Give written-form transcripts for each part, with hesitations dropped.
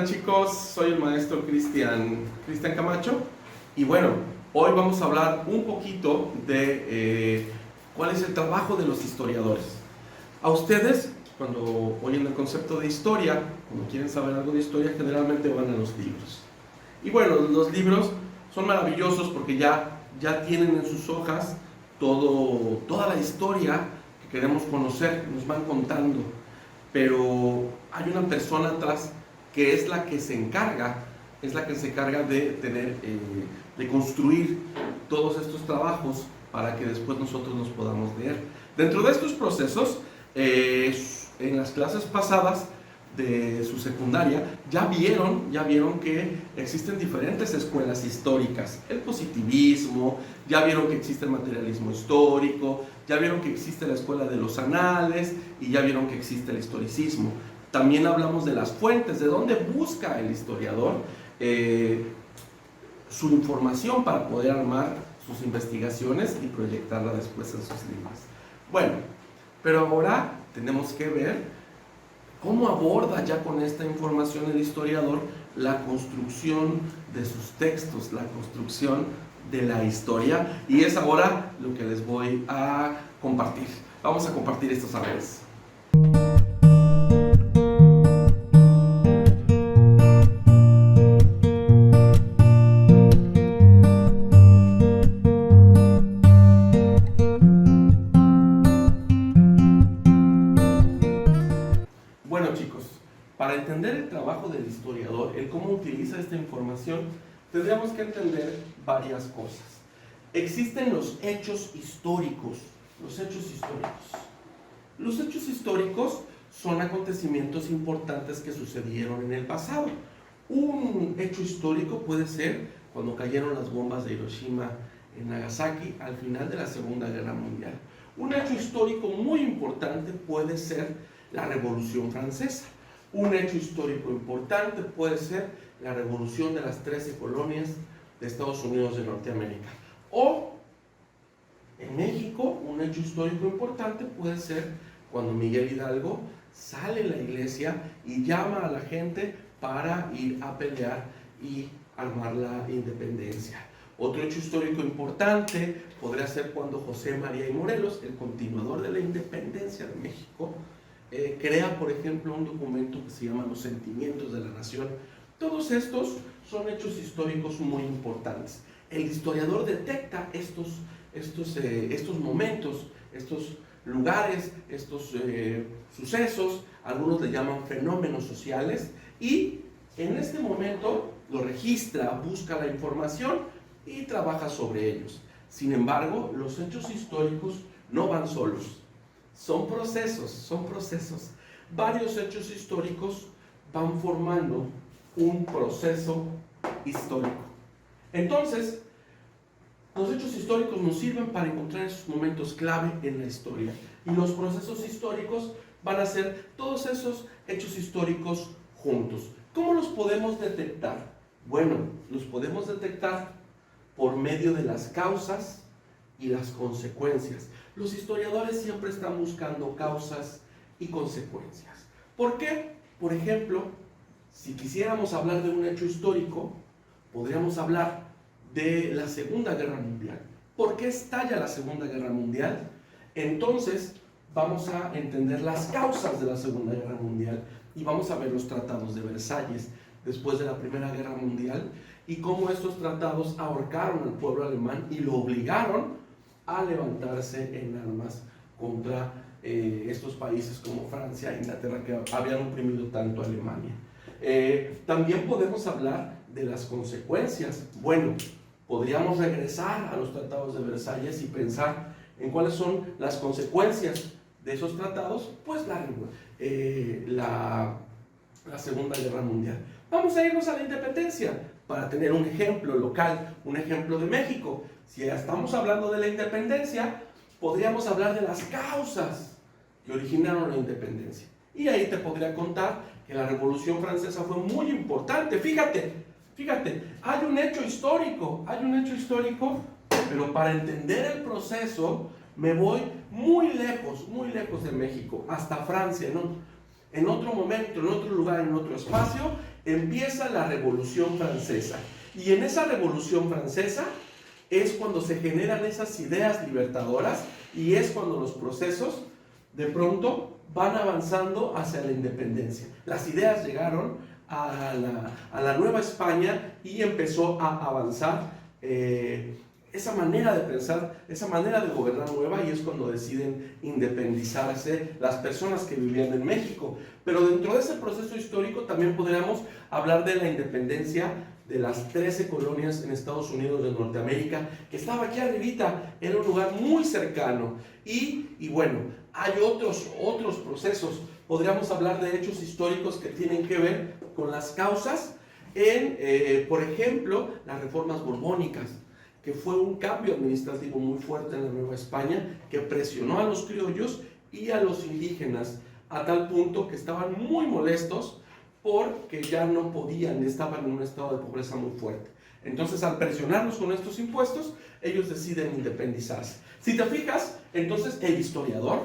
tal, chicos? Soy el maestro Cristian Camacho y bueno, hoy vamos a hablar un poquito de cuál es el trabajo de los historiadores. A ustedes, cuando oyen el concepto de historia, cuando quieren saber algo de historia, generalmente van a los libros. Y bueno, los libros son maravillosos porque ya tienen en sus hojas toda la historia que queremos conocer, nos van contando. Pero hay una persona atrás que es la que se encarga de construir todos estos trabajos para que después nosotros los podamos leer. Dentro de estos procesos, en las clases pasadas de su secundaria, ya vieron que existen diferentes escuelas históricas. El positivismo, ya vieron que existe el materialismo histórico, ya vieron que existe la escuela de los anales y ya vieron que existe el historicismo. También hablamos de las fuentes, de dónde busca el historiador su información para poder armar sus investigaciones y proyectarla después en sus libros. Bueno, pero ahora tenemos que ver cómo aborda ya con esta información el historiador la construcción de sus textos, la construcción de la historia, y es ahora lo que les voy a compartir. Vamos a compartir estos saberes. Bueno, chicos, para entender el trabajo del historiador, el cómo utiliza esta información, tendríamos que entender varias cosas. Existen los hechos históricos. Los hechos históricos son acontecimientos importantes que sucedieron en el pasado. Un hecho histórico puede ser cuando cayeron las bombas de Hiroshima en Nagasaki al final de la Segunda Guerra Mundial. Un hecho histórico muy importante puede ser la Revolución Francesa. Un hecho histórico importante puede ser la revolución de las 13 colonias de Estados Unidos de Norteamérica. O en México, un hecho histórico importante puede ser cuando Miguel Hidalgo sale de la iglesia y llama a la gente para ir a pelear y armar la independencia. Otro hecho histórico importante podría ser cuando José María y Morelos, el continuador de la independencia de México, crea, por ejemplo, un documento que se llama Los Sentimientos de la Nación. Todos estos son hechos históricos muy importantes. El historiador detecta estos momentos, estos lugares, estos sucesos, algunos le llaman fenómenos sociales, y en este momento lo registra, busca la información y trabaja sobre ellos. Sin embargo, los hechos históricos no van solos. Son procesos. Varios hechos históricos van formando un proceso histórico. Entonces, los hechos históricos nos sirven para encontrar esos momentos clave en la historia. Y los procesos históricos van a ser todos esos hechos históricos juntos. ¿Cómo los podemos detectar? Bueno, los podemos detectar por medio de las causas y las consecuencias. Los historiadores siempre están buscando causas y consecuencias. ¿Por qué? Por ejemplo, si quisiéramos hablar de un hecho histórico, podríamos hablar de la Segunda Guerra Mundial. ¿Por qué estalla la Segunda Guerra Mundial? Entonces, vamos a entender las causas de la Segunda Guerra Mundial y vamos a ver los tratados de Versalles después de la Primera Guerra Mundial y cómo estos tratados ahorcaron al pueblo alemán y lo obligaron a levantarse en armas contra estos países como Francia e Inglaterra, que habían oprimido tanto a Alemania. También podemos hablar de las consecuencias. Bueno, podríamos regresar a los tratados de Versalles y pensar en cuáles son las consecuencias de esos tratados, pues la Segunda Guerra Mundial. Vamos a irnos a la independencia para tener un ejemplo local, un ejemplo de México. Si ya estamos hablando de la independencia, podríamos hablar de las causas que originaron la independencia. Y ahí te podría contar que la Revolución Francesa fue muy importante. Fíjate, hay un hecho histórico, pero para entender el proceso me voy muy lejos de México, hasta Francia, en otro momento, en otro lugar, en otro espacio, empieza la Revolución Francesa. Y en esa Revolución Francesa es cuando se generan esas ideas libertadoras y es cuando los procesos de pronto van avanzando hacia la independencia. Las ideas llegaron a la Nueva España y empezó a avanzar esa manera de pensar, esa manera de gobernar nueva, y es cuando deciden independizarse las personas que vivían en México. Pero dentro de ese proceso histórico también podríamos hablar de la independencia de las 13 colonias en Estados Unidos de Norteamérica, que estaba aquí arribita, era un lugar muy cercano. Y bueno, hay otros procesos. Podríamos hablar de hechos históricos que tienen que ver con las causas en, por ejemplo, las reformas borbónicas, que fue un cambio administrativo muy fuerte en la Nueva España, que presionó a los criollos y a los indígenas, a tal punto que estaban muy molestos porque ya no podían, estaban en un estado de pobreza muy fuerte. Entonces, al presionarlos con estos impuestos, ellos deciden independizarse. Si te fijas, entonces el historiador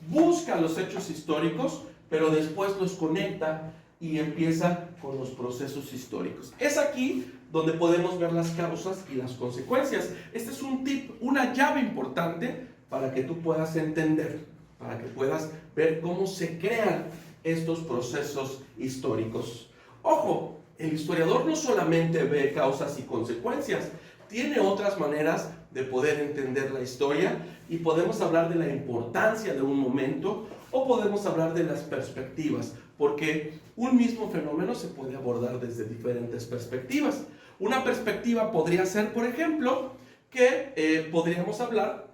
busca los hechos históricos, pero después los conecta y empieza con los procesos históricos. Es aquí donde podemos ver las causas y las consecuencias. Este es un tip, una llave importante para que tú puedas entender, para que puedas ver cómo se crean estos procesos históricos. Ojo, el historiador no solamente ve causas y consecuencias, tiene otras maneras de poder entender la historia, y podemos hablar de la importancia de un momento o podemos hablar de las perspectivas, porque un mismo fenómeno se puede abordar desde diferentes perspectivas. Una perspectiva podría ser, por ejemplo, que podríamos hablar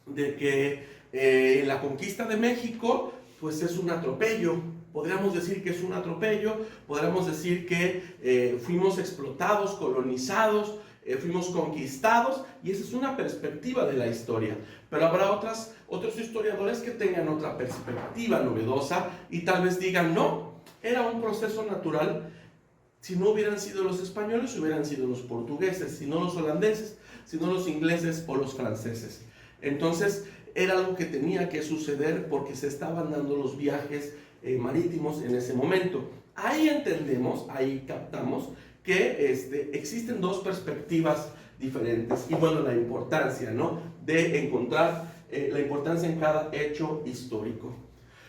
de que la conquista de México pues es un atropello. Podríamos decir que es un atropello, podríamos decir que fuimos explotados, colonizados, fuimos conquistados, y esa es una perspectiva de la historia. Pero habrá otros historiadores que tengan otra perspectiva novedosa y tal vez digan, no, era un proceso natural. Si no hubieran sido los españoles, hubieran sido los portugueses, si no los holandeses, si no los ingleses o los franceses. Entonces, era algo que tenía que suceder porque se estaban dando los viajes marítimos en ese momento. Ahí entendemos, ahí captamos que existen dos perspectivas diferentes. Y bueno, la importancia, ¿no?, de encontrar la importancia en cada hecho histórico.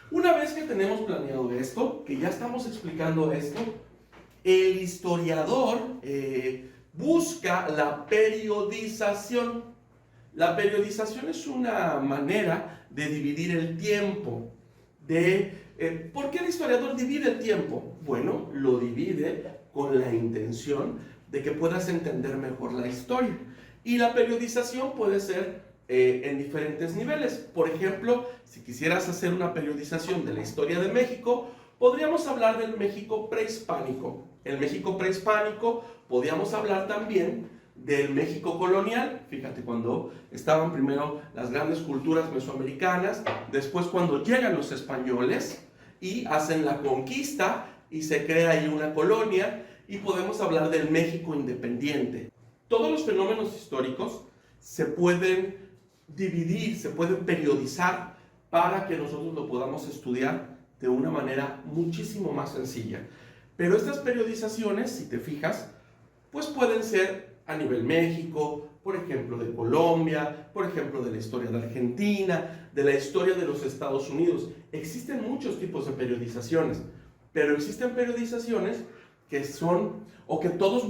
Una vez que tenemos planeado esto, que ya estamos explicando esto, el historiador busca la periodización. La periodización es una manera de dividir el tiempo. ¿Por qué el historiador divide el tiempo? Bueno, lo divide con la intención de que puedas entender mejor la historia. Y la periodización puede ser en diferentes niveles. Por ejemplo, si quisieras hacer una periodización de la historia de México, podríamos hablar del México prehispánico. El México prehispánico, podríamos hablar también del México colonial. Fíjate, cuando estaban primero las grandes culturas mesoamericanas, después cuando llegan los españoles y hacen la conquista y se crea ahí una colonia, y podemos hablar del México independiente. Todos los fenómenos históricos se pueden dividir, se pueden periodizar para que nosotros lo podamos estudiar de una manera muchísimo más sencilla. Pero estas periodizaciones, si te fijas, pues pueden ser a nivel México, por ejemplo de Colombia, por ejemplo de la historia de Argentina, de la historia de los Estados Unidos. Existen muchos tipos de periodizaciones, pero existen periodizaciones que son, o que todo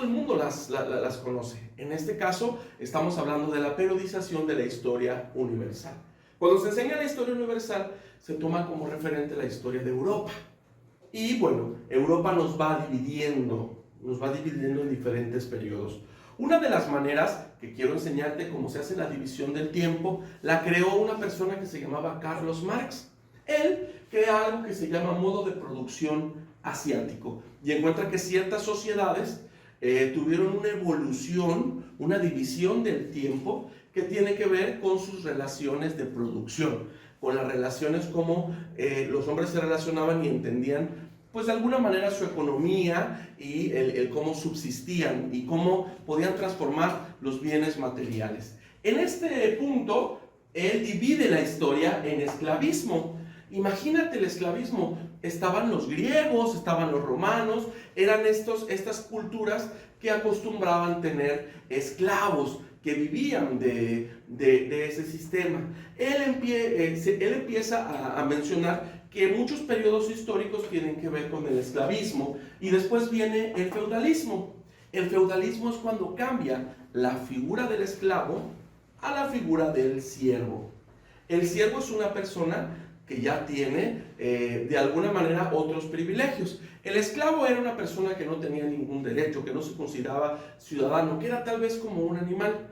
el mundo las conoce. En este caso, estamos hablando de la periodización de la historia universal. Cuando se enseña la historia universal, se toma como referente la historia de Europa. Y bueno, Europa nos va dividiendo en diferentes periodos. Una de las maneras que quiero enseñarte cómo se hace la división del tiempo, la creó una persona que se llamaba Carlos Marx. Él crea algo que se llama modo de producción asiático y encuentra que ciertas sociedades tuvieron una evolución, una división del tiempo que tiene que ver con sus relaciones de producción, con las relaciones como los hombres se relacionaban y entendían pues de alguna manera su economía y el cómo subsistían y cómo podían transformar los bienes materiales. En este punto, él divide la historia en esclavismo. Imagínate el esclavismo. Estaban los griegos, estaban los romanos, eran estas culturas que acostumbraban tener esclavos que vivían de ese sistema. Él empieza a mencionar que muchos periodos históricos tienen que ver con el esclavismo y después viene el feudalismo. El feudalismo es cuando cambia la figura del esclavo a la figura del siervo. El siervo es una persona que ya tiene de alguna manera otros privilegios. El esclavo era una persona que no tenía ningún derecho, que no se consideraba ciudadano, que era tal vez como un animal.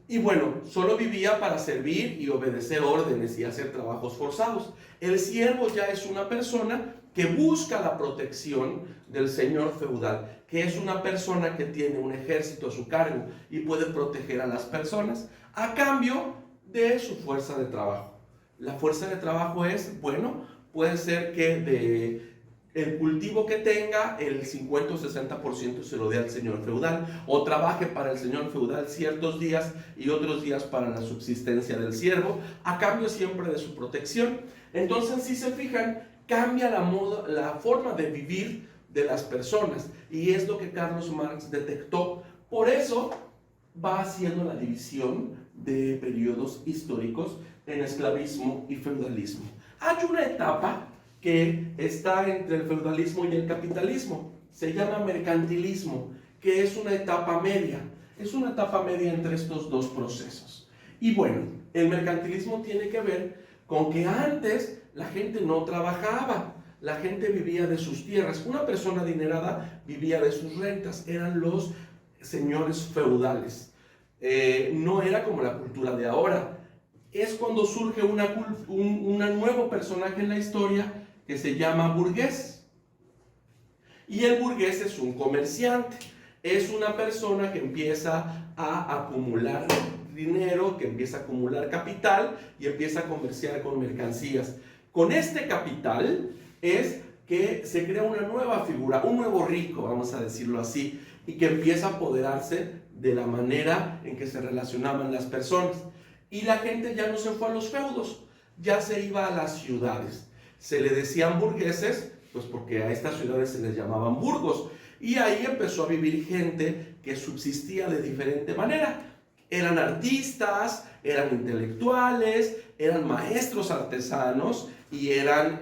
Y bueno, solo vivía para servir y obedecer órdenes y hacer trabajos forzados. El siervo ya es una persona que busca la protección del señor feudal, que es una persona que tiene un ejército a su cargo y puede proteger a las personas a cambio de su fuerza de trabajo. La fuerza de trabajo es, bueno, puede ser que el cultivo que tenga, el 50 o 60% se lo dé al señor feudal, o trabaje para el señor feudal ciertos días y otros días para la subsistencia del siervo, a cambio siempre de su protección. Entonces, si se fijan, cambia la forma de vivir de las personas, y es lo que Carlos Marx detectó. Por eso va haciendo la división de periodos históricos en esclavismo y feudalismo. Hay una etapa que está entre el feudalismo y el capitalismo, se llama mercantilismo, que es una etapa media, entre estos dos procesos. Y bueno, el mercantilismo tiene que ver con que antes la gente no trabajaba, la gente vivía de sus tierras, una persona adinerada vivía de sus rentas, eran los señores feudales. No era como la cultura de ahora. Es cuando surge un nuevo personaje en la historia que se llama burgués. Y el burgués es un comerciante, es una persona que empieza a acumular dinero, que empieza a acumular capital y empieza a comerciar con mercancías. Con este capital es que se crea una nueva figura, un nuevo rico, vamos a decirlo así, y que empieza a apoderarse de la manera en que se relacionaban las personas. Y la gente ya no se fue a los feudos, ya se iba a las ciudades. Se le decían burgueses, pues porque a estas ciudades se les llamaban burgos. Y ahí empezó a vivir gente que subsistía de diferente manera. Eran artistas, eran intelectuales, eran maestros artesanos y eran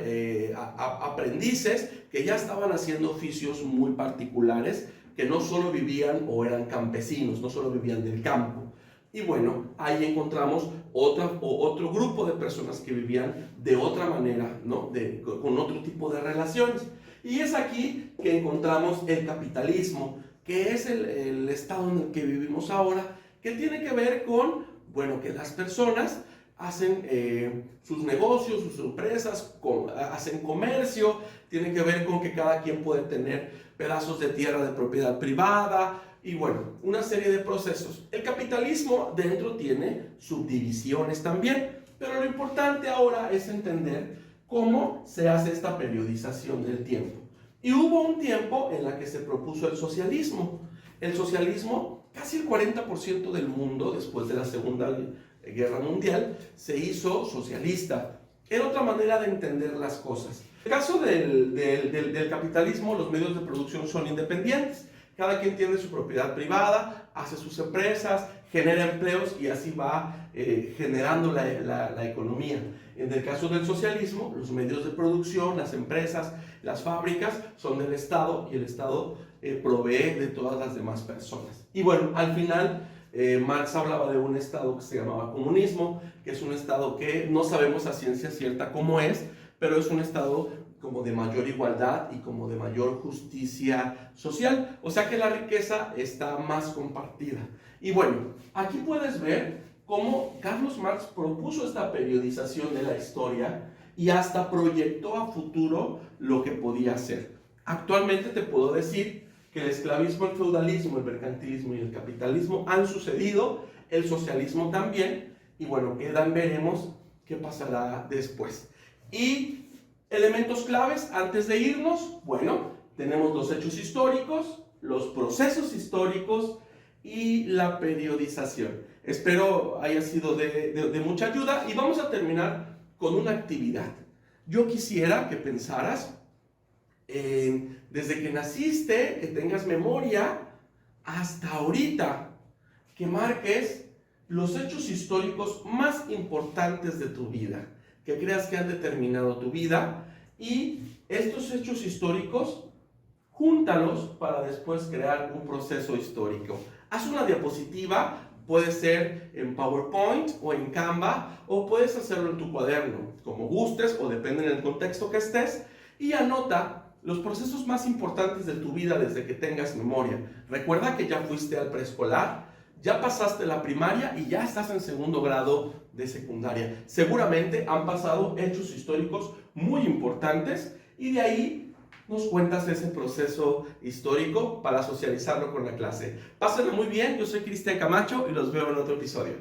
aprendices que ya estaban haciendo oficios muy particulares, que no solo vivían o eran campesinos, no solo vivían del campo. Y bueno, ahí encontramos otro grupo de personas que vivían de otra manera, ¿no? Con otro tipo de relaciones. Y es aquí que encontramos el capitalismo, que es el estado en el que vivimos ahora, que tiene que ver con, bueno, que las personas hacen sus negocios, sus empresas, hacen comercio, tiene que ver con que cada quien puede tener pedazos de tierra de propiedad privada, y bueno, una serie de procesos. El capitalismo dentro tiene subdivisiones también, pero lo importante ahora es entender cómo se hace esta periodización del tiempo. Y hubo un tiempo en la que se propuso el socialismo. El socialismo, casi el 40% del mundo, después de la Segunda Guerra Mundial, se hizo socialista. Era otra manera de entender las cosas. En el caso del capitalismo, los medios de producción son independientes. Cada quien tiene su propiedad privada, hace sus empresas, genera empleos y así va generando la economía. En el caso del socialismo, los medios de producción, las empresas, las fábricas son del Estado y el Estado provee de todas las demás personas. Y bueno, al final Marx hablaba de un Estado que se llamaba comunismo, que es un Estado que no sabemos a ciencia cierta cómo es, pero es un Estado como de mayor igualdad y como de mayor justicia social, o sea que la riqueza está más compartida. Y bueno, aquí puedes ver cómo Carlos Marx propuso esta periodización de la historia y hasta proyectó a futuro lo que podía ser. Actualmente te puedo decir que el esclavismo, el feudalismo, el mercantilismo y el capitalismo han sucedido, el socialismo también, y bueno, veremos qué pasará después. Y elementos claves antes de irnos, bueno, tenemos los hechos históricos, los procesos históricos y la periodización. Espero haya sido de mucha ayuda y vamos a terminar con una actividad. Yo quisiera que pensaras desde que naciste, que tengas memoria, hasta ahorita, que marques los hechos históricos más importantes de tu vida, que creas que han determinado tu vida, y estos hechos históricos, júntalos para después crear un proceso histórico. Haz una diapositiva, puede ser en PowerPoint o en Canva, o puedes hacerlo en tu cuaderno, como gustes o depende del contexto que estés, y anota los procesos más importantes de tu vida desde que tengas memoria. Recuerda que ya fuiste al preescolar, ya pasaste la primaria y ya estás en segundo grado de secundaria. Seguramente han pasado hechos históricos muy importantes y de ahí nos cuentas ese proceso histórico para socializarlo con la clase. Pásenlo muy bien, yo soy Cristian Camacho y los veo en otro episodio.